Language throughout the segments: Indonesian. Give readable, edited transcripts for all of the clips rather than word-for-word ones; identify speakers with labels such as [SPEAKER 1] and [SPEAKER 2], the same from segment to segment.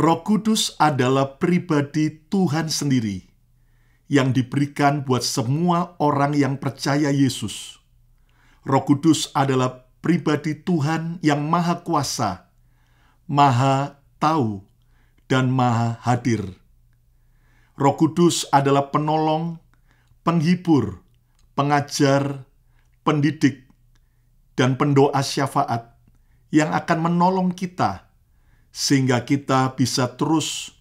[SPEAKER 1] Roh Kudus adalah pribadi Tuhan sendiri yang diberikan buat semua orang yang percaya Yesus. Roh Kudus adalah pribadi Tuhan yang maha kuasa, maha tahu, dan maha hadir. Roh Kudus adalah penolong, penghibur, pengajar, pendidik, dan pendoa syafaat yang akan menolong kita sehingga kita bisa terus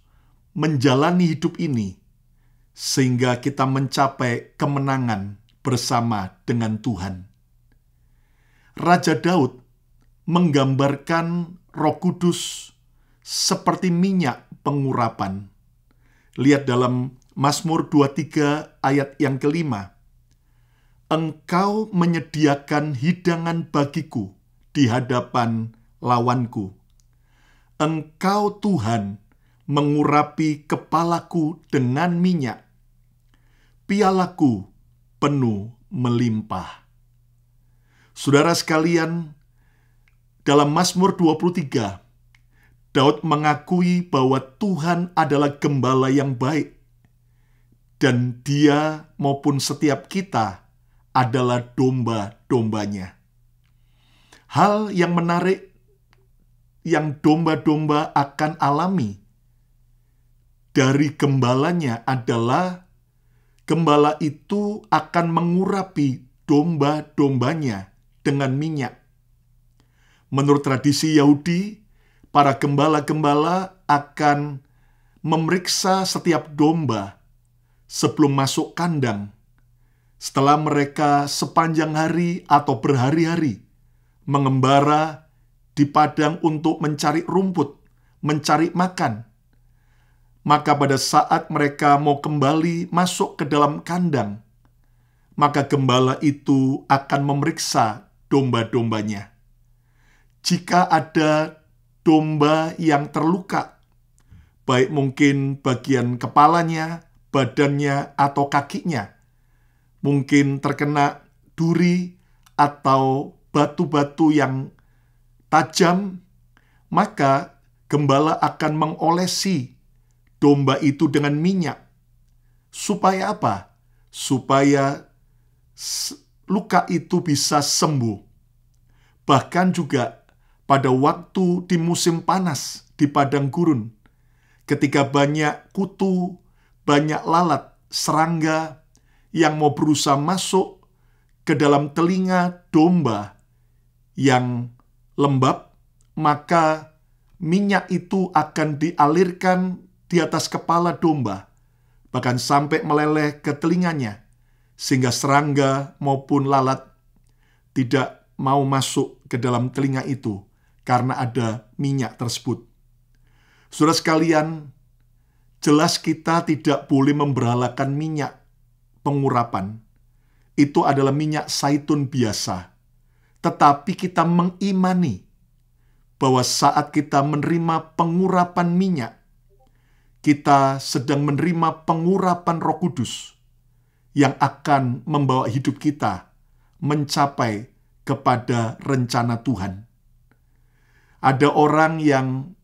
[SPEAKER 1] menjalani hidup ini, sehingga kita mencapai kemenangan bersama dengan Tuhan. Raja Daud menggambarkan Roh Kudus seperti minyak pengurapan. Lihat dalam Mazmur 23 ayat yang kelima. Engkau menyediakan hidangan bagiku di hadapan lawanku. Engkau Tuhan mengurapi kepalaku dengan minyak. Pialaku penuh melimpah. Saudara sekalian, dalam Mazmur 23, Daud mengakui bahwa Tuhan adalah gembala yang baik, dan dia maupun setiap kita adalah domba-dombanya. Hal yang menarik yang domba-domba akan alami dari gembalanya adalah gembala itu akan mengurapi domba-dombanya dengan minyak. Menurut tradisi Yahudi, para gembala-gembala akan memeriksa setiap domba sebelum masuk kandang. Setelah mereka sepanjang hari atau berhari-hari mengembara di padang untuk mencari rumput, mencari makan, maka pada saat mereka mau kembali masuk ke dalam kandang, maka gembala itu akan memeriksa domba-dombanya. Jika ada domba yang terluka, baik mungkin bagian kepalanya, badannya, atau kakinya, mungkin terkena duri atau batu-batu yang tajam, maka gembala akan mengolesi domba itu dengan minyak. Supaya apa? Supaya luka itu bisa sembuh. Bahkan juga pada waktu di musim panas di padang gurun, ketika banyak kutu, banyak lalat, serangga yang mau berusaha masuk ke dalam telinga domba yang lembab, maka minyak itu akan dialirkan di atas kepala domba, bahkan sampai meleleh ke telinganya, sehingga serangga maupun lalat tidak mau masuk ke dalam telinga itu karena ada minyak tersebut. Saudara sekalian, jelas kita tidak boleh memberhalakan minyak pengurapan. Itu adalah minyak zaitun biasa. Tetapi kita mengimani bahwa saat kita menerima pengurapan minyak, kita sedang menerima pengurapan Roh Kudus yang akan membawa hidup kita mencapai kepada rencana Tuhan. Ada orang yang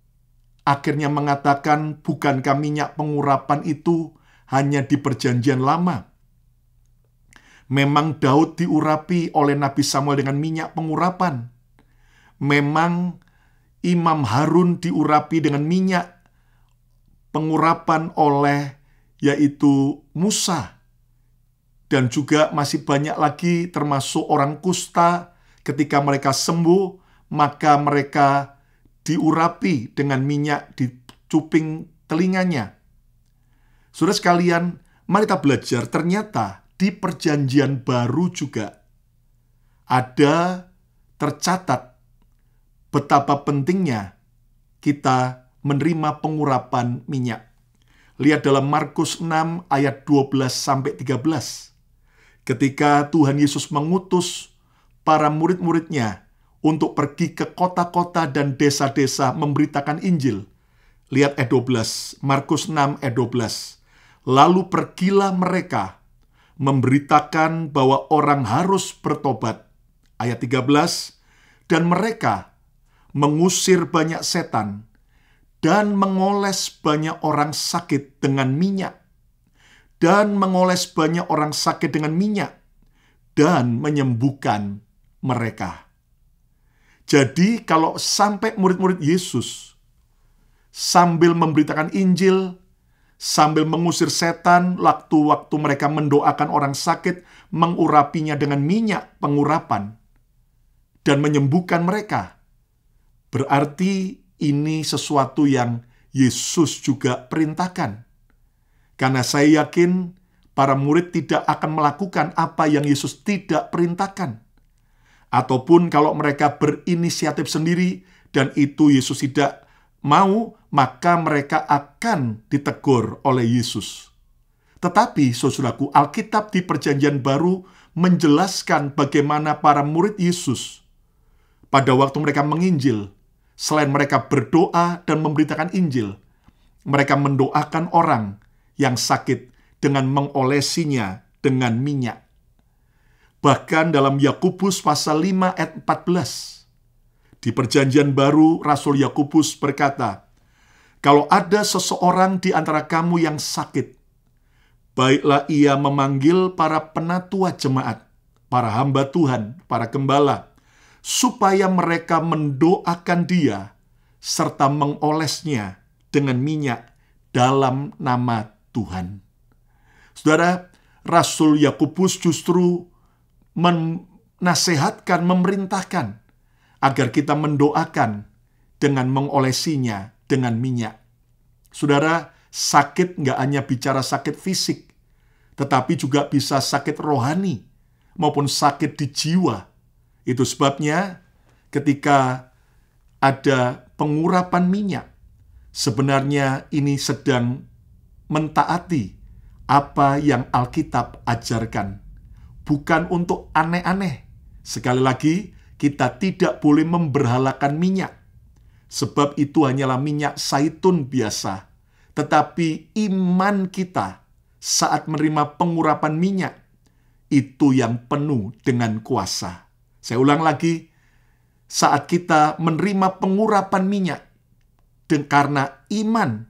[SPEAKER 1] akhirnya mengatakan, bukankah minyak pengurapan itu hanya di Perjanjian Lama? Memang Daud diurapi oleh Nabi Samuel dengan minyak pengurapan. Memang Imam Harun diurapi dengan minyak pengurapan oleh yaitu Musa. Dan juga masih banyak lagi termasuk orang kusta, ketika mereka sembuh, maka mereka diurapi dengan minyak di cuping telinganya. Saudara sekalian, mari kita belajar, ternyata di Perjanjian Baru juga ada tercatat betapa pentingnya kita menerima pengurapan minyak. Lihat dalam Markus 6 ayat 12-13. Ketika Tuhan Yesus mengutus para murid-muridnya untuk pergi ke kota-kota dan desa-desa memberitakan Injil. Lihat ayat 12, Markus 6 ayat 12. Lalu pergilah mereka memberitakan bahwa orang harus bertobat. Ayat 13, dan mereka mengusir banyak setan dan mengoles banyak orang sakit dengan minyak, dan mengoles banyak orang sakit dengan minyak, dan menyembuhkan mereka. Jadi kalau sampai murid-murid Yesus sambil memberitakan Injil, sambil mengusir setan, waktu-waktu mereka mendoakan orang sakit, mengurapinya dengan minyak pengurapan, dan menyembuhkan mereka, berarti ini sesuatu yang Yesus juga perintahkan. Karena saya yakin para murid tidak akan melakukan apa yang Yesus tidak perintahkan. Ataupun kalau mereka berinisiatif sendiri dan itu Yesus tidak mau, maka mereka akan ditegur oleh Yesus. Tetapi, saudaraku, Alkitab di Perjanjian Baru menjelaskan bagaimana para murid Yesus pada waktu mereka menginjil, selain mereka berdoa dan memberitakan Injil, mereka mendoakan orang yang sakit dengan mengolesinya dengan minyak. Bahkan dalam Yakobus pasal 5 ayat 14, di Perjanjian Baru Rasul Yakobus berkata, "Kalau ada seseorang di antara kamu yang sakit, baiklah ia memanggil para penatua jemaat, para hamba Tuhan, para gembala, supaya mereka mendoakan dia, serta mengolesnya dengan minyak dalam nama Tuhan." Saudara, Rasul Yakobus justru menasehatkan, memerintahkan agar kita mendoakan dengan mengolesinya dengan minyak. Saudara, sakit nggak hanya bicara sakit fisik, tetapi juga bisa sakit rohani maupun sakit di jiwa. Itu sebabnya ketika ada pengurapan minyak, sebenarnya ini sedang mentaati apa yang Alkitab ajarkan. Bukan untuk aneh-aneh. Sekali lagi, kita tidak boleh memberhalakan minyak. Sebab itu hanyalah minyak zaitun biasa. Tetapi iman kita saat menerima pengurapan minyak, itu yang penuh dengan kuasa. Saya ulang lagi, saat kita menerima pengurapan minyak, dan karena iman,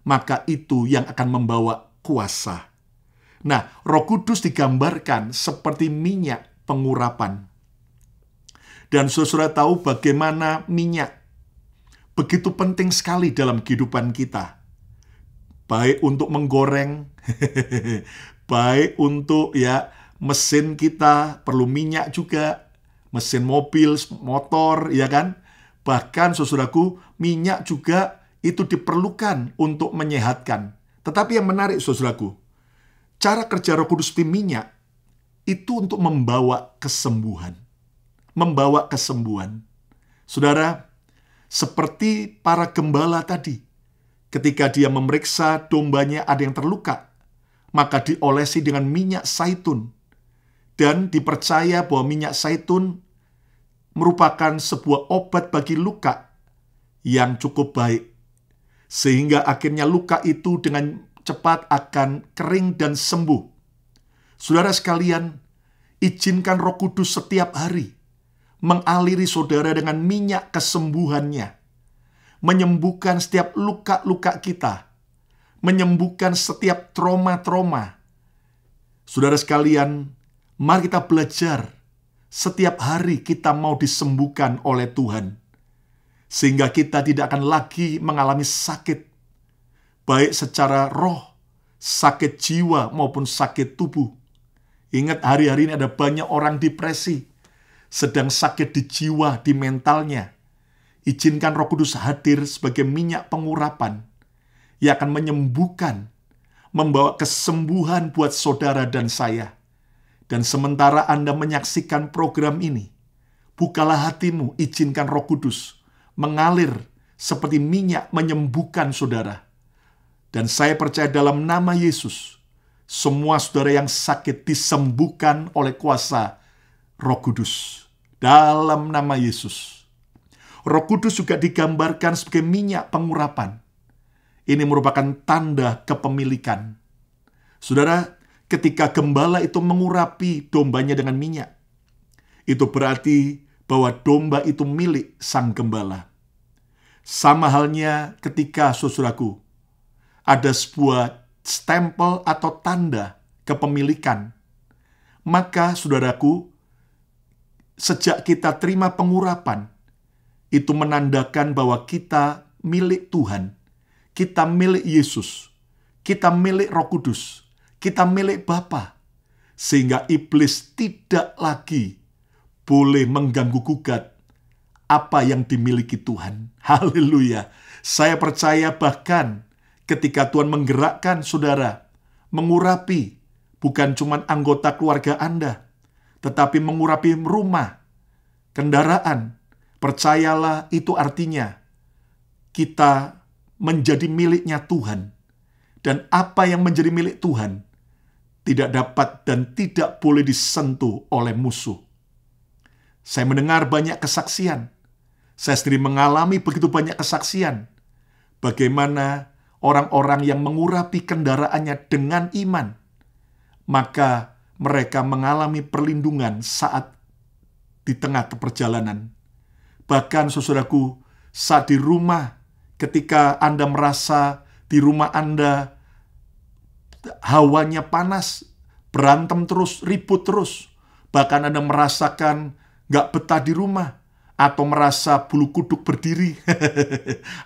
[SPEAKER 1] maka itu yang akan membawa kuasa. Nah, Roh Kudus digambarkan seperti minyak pengurapan. Dan saudara tahu bagaimana minyak begitu penting sekali dalam kehidupan kita. Baik untuk menggoreng, baik untuk mesin kita perlu minyak juga, mesin mobil, motor, ya kan? Bahkan saudaraku, minyak juga itu diperlukan untuk menyehatkan. Tetapi yang menarik saudaraku, cara kerja Roh Kudus di minyak itu untuk membawa kesembuhan. Membawa kesembuhan. Saudara, seperti para gembala tadi, ketika dia memeriksa dombanya ada yang terluka, maka diolesi dengan minyak zaitun. Dan dipercaya bahwa minyak zaitun merupakan sebuah obat bagi luka yang cukup baik. Sehingga akhirnya luka itu dengan cepat akan kering dan sembuh. Saudara sekalian, izinkan Roh Kudus setiap hari mengaliri saudara dengan minyak kesembuhannya, menyembuhkan setiap luka-luka kita, menyembuhkan setiap trauma-trauma. Saudara sekalian, mari kita belajar setiap hari kita mau disembuhkan oleh Tuhan, sehingga kita tidak akan lagi mengalami sakit, baik secara roh, sakit jiwa maupun sakit tubuh. Ingat, hari-hari ini ada banyak orang depresi, sedang sakit di jiwa, di mentalnya. Izinkan Roh Kudus hadir sebagai minyak pengurapan yang akan menyembuhkan, membawa kesembuhan buat saudara dan saya. Dan sementara Anda menyaksikan program ini, bukalah hatimu, izinkan Roh Kudus mengalir seperti minyak menyembuhkan saudara. Dan saya percaya dalam nama Yesus, semua saudara yang sakit disembuhkan oleh kuasa Roh Kudus. Dalam nama Yesus. Roh Kudus juga digambarkan sebagai minyak pengurapan. Ini merupakan tanda kepemilikan. Saudara, ketika gembala itu mengurapi dombanya dengan minyak, itu berarti bahwa domba itu milik sang gembala. Sama halnya ketika, saudaraku, ada sebuah stempel atau tanda kepemilikan, maka saudaraku, sejak kita terima pengurapan, itu menandakan bahwa kita milik Tuhan, kita milik Yesus, kita milik Roh Kudus, kita milik Bapa, sehingga iblis tidak lagi boleh mengganggu-gugat apa yang dimiliki Tuhan. Haleluya. Saya percaya bahkan ketika Tuhan menggerakkan saudara, mengurapi bukan cuma anggota keluarga Anda, tetapi mengurapi rumah, kendaraan, percayalah itu artinya kita menjadi miliknya Tuhan. Dan apa yang menjadi milik Tuhan tidak dapat dan tidak boleh disentuh oleh musuh. Saya mendengar banyak kesaksian. Saya sendiri mengalami begitu banyak kesaksian. Bagaimana orang-orang yang mengurapi kendaraannya dengan iman, maka mereka mengalami perlindungan saat di tengah perjalanan. Bahkan saudaraku, saat di rumah, ketika Anda merasa di rumah Anda hawanya panas, berantem terus, ribut terus, bahkan Anda merasakan gak betah di rumah, atau merasa bulu kuduk berdiri,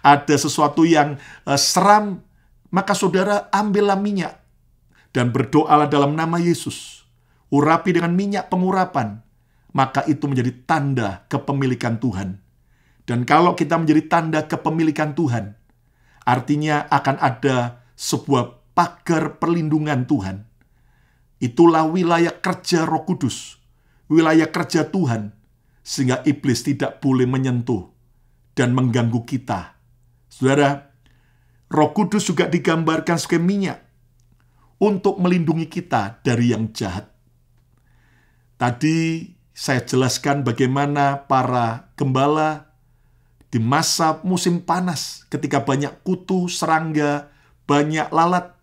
[SPEAKER 1] ada sesuatu yang seram, maka saudara ambillah minyak, dan berdoalah dalam nama Yesus. Urapi dengan minyak pengurapan, maka itu menjadi tanda kepemilikan Tuhan. Dan kalau kita menjadi tanda kepemilikan Tuhan, artinya akan ada sebuah pagar perlindungan Tuhan. Itulah wilayah kerja Roh Kudus, wilayah kerja Tuhan, sehingga iblis tidak boleh menyentuh dan mengganggu kita. Saudara, Roh Kudus juga digambarkan sebagai minyak untuk melindungi kita dari yang jahat. Tadi saya jelaskan bagaimana para gembala di masa musim panas, ketika banyak kutu, serangga, banyak lalat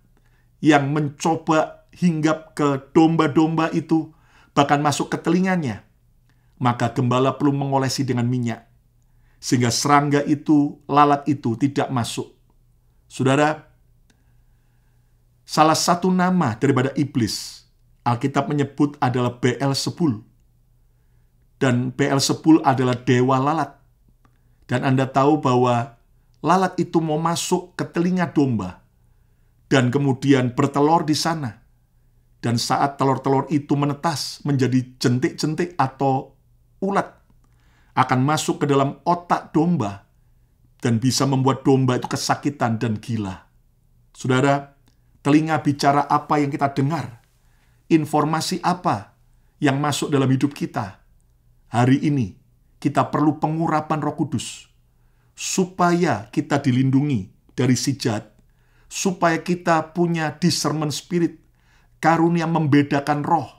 [SPEAKER 1] yang mencoba hinggap ke domba-domba itu, bahkan masuk ke telinganya, maka gembala perlu mengolesi dengan minyak, sehingga serangga itu, lalat itu tidak masuk. Saudara, salah satu nama daripada iblis, Alkitab menyebut adalah Beelzebul. Dan Beelzebul adalah dewa lalat. Dan Anda tahu bahwa lalat itu mau masuk ke telinga domba, dan kemudian bertelur di sana. Dan saat telur-telur itu menetas menjadi jentik-jentik atau ulat, akan masuk ke dalam otak domba dan bisa membuat domba itu kesakitan dan gila. Saudara, telinga bicara apa yang kita dengar, informasi apa yang masuk dalam hidup kita. Hari ini kita perlu pengurapan Roh Kudus supaya kita dilindungi dari si jahat, supaya kita punya discernment spirit, karunia membedakan roh,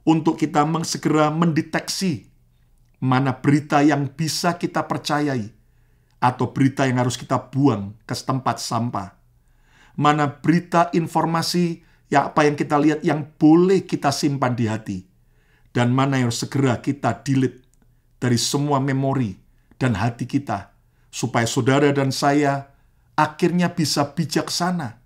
[SPEAKER 1] untuk kita segera mendeteksi mana berita yang bisa kita percayai, atau berita yang harus kita buang ke tempat sampah. Mana berita informasi apa yang kita lihat yang boleh kita simpan di hati, dan mana yang harus segera kita delete dari semua memori dan hati kita, supaya saudara dan saya akhirnya bisa bijaksana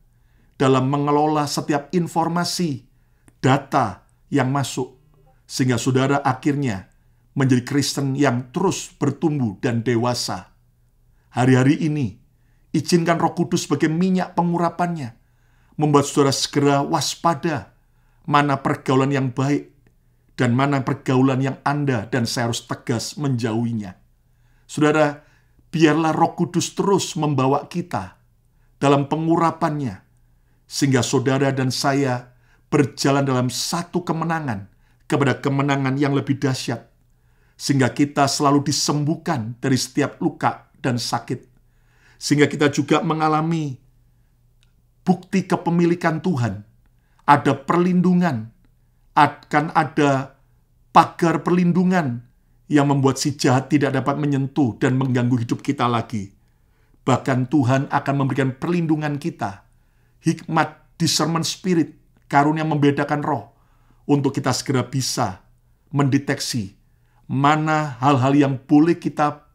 [SPEAKER 1] dalam mengelola setiap informasi, data yang masuk, sehingga saudara akhirnya menjadi Kristen yang terus bertumbuh dan dewasa. Hari-hari ini, izinkan Roh Kudus sebagai minyak pengurapannya, membuat saudara segera waspada mana pergaulan yang baik, dan mana pergaulan yang Anda dan saya harus tegas menjauhinya. Saudara, biarlah Roh Kudus terus membawa kita dalam pengurapannya, sehingga saudara dan saya berjalan dalam satu kemenangan kepada kemenangan yang lebih dahsyat, sehingga kita selalu disembuhkan dari setiap luka dan sakit, sehingga kita juga mengalami bukti kepemilikan Tuhan. Ada perlindungan, akan ada pagar perlindungan yang membuat si jahat tidak dapat menyentuh dan mengganggu hidup kita lagi. Bahkan Tuhan akan memberikan perlindungan kita, hikmat, discernment spirit, karunia membedakan roh, untuk kita segera bisa mendeteksi mana hal-hal yang boleh kita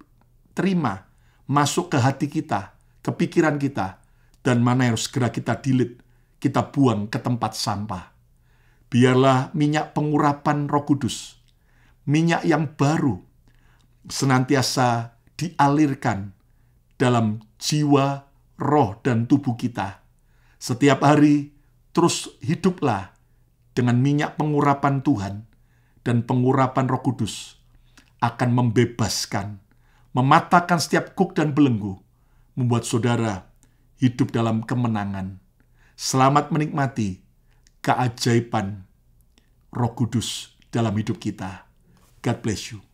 [SPEAKER 1] terima, masuk ke hati kita, ke pikiran kita, dan mana yang harus segera kita delete, kita buang ke tempat sampah. Biarlah minyak pengurapan Roh Kudus, minyak yang baru, senantiasa dialirkan dalam jiwa, roh, dan tubuh kita. Setiap hari, terus hiduplah dengan minyak pengurapan Tuhan, dan pengurapan Roh Kudus akan membebaskan, mematahkan setiap kuk dan belenggu, membuat saudara hidup dalam kemenangan. Selamat menikmati keajaiban Roh Kudus dalam hidup kita. God bless you.